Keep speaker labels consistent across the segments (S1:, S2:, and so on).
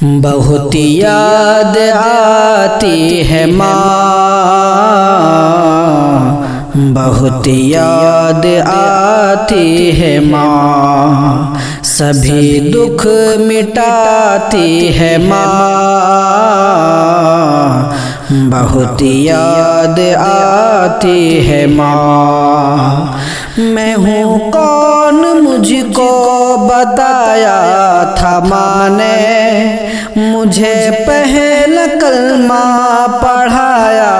S1: بہت یاد آتی ہے ماں، بہت یاد آتی ہے ماں، سبھی دکھ مٹاتی ہے ماں، بہت یاد آتی ہے ماں۔ میں ہوں کون مجھ کو بتایا تھا ماں نے، مجھے پہلا کلمہ پڑھایا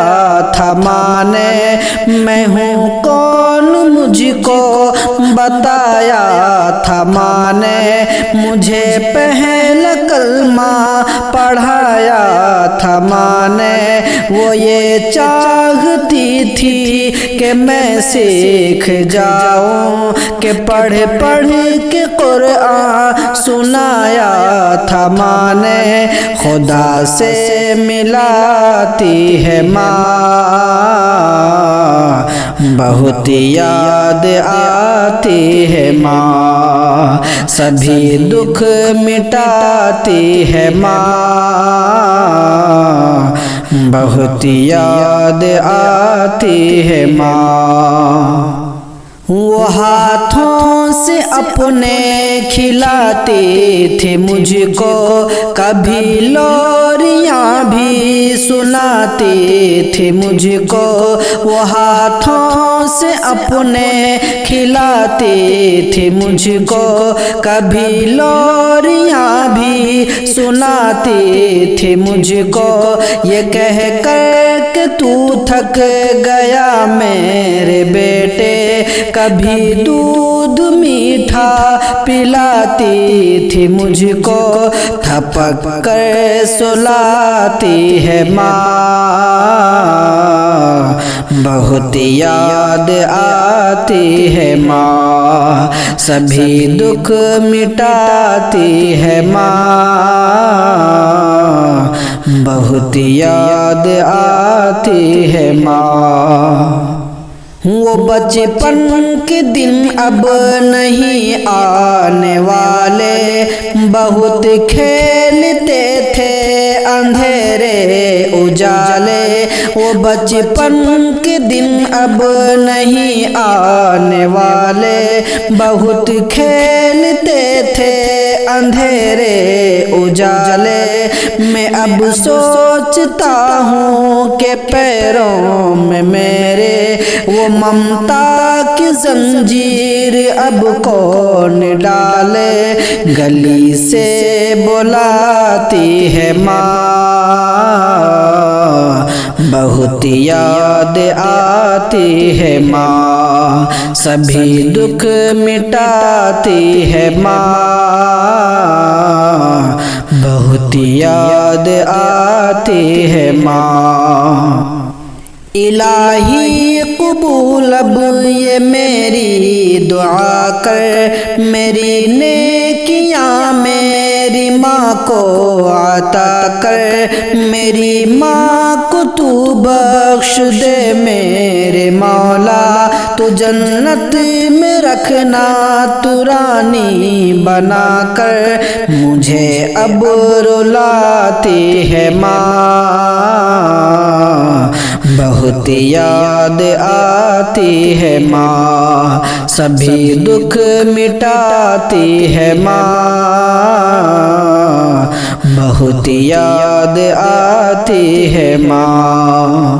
S1: تھا ماں نے۔ میں ہوں کون مجھ کو بتایا تھا ماں نے، مجھے پہلا کلمہ پڑھایا تھا ماں نے۔ وہ یہ چاہتی تھی کہ میں سیکھ جاؤں، کہ پڑھ پڑھ کے قرآن سنایا تھا ماں نے۔ خدا سے ملاتی ہے ماں، بہت یاد آتی ہے ماں، سبھی دکھ مٹاتی ہے ماں، بہت یاد آتی ہے ماں۔ وہ ہاتھوں سے اپنے کھلاتی تھی مجھ کو، کبھی لوریاں بھی سناتی تھی مجھ کو۔ وہ ہاتھوں سے اپنے کھلاتی تھی مجھ کو، کبھی لوریاں بھی سناتی تھی مجھ کو۔ یہ کہہ کر کہ تو تھک گیا میرے بیٹے، کبھی دودھ میٹھا پلاتی تھی مجھ کو، تھپک کر سلاتی ہے ماں، بہت یاد آتی ہے ماں، سبھی دکھ مٹاتی ہے ماں، بہت یاد آتی ہے ماں۔ وہ بچپن کے دن اب نہیں آنے والے، بہت کھیلتے تھے اندھیرے اجالے۔ وہ بچپن کے دن اب نہیں آنے والے، بہت کھیلتے تھے اندھیرے اجالے۔ میں اب سوچتا ہوں کہ پیروں میں میرے وہ ممتا کی زنجیر اب کون ڈالے۔ گلی سے بلاتی ہے ماں، بہت یاد آتی ہے ماں، سبھی دکھ مٹاتی ہے ماں، بہت یاد آتی ہے ماں۔ الہی قبول اب یہ میری دعا کر، میری نیکیاں میری ماں کو عطا کر۔ میری ماں کو تو بخش دے میرے مولا، تو جنت میں رکھنا تو رانی بنا کر۔ مجھے اب رلاتی ہے ماں، بہت یاد آتی ہے ماں، سبھی دکھ مٹاتی ہے ماں، بہت یاد آتی ہے ماں۔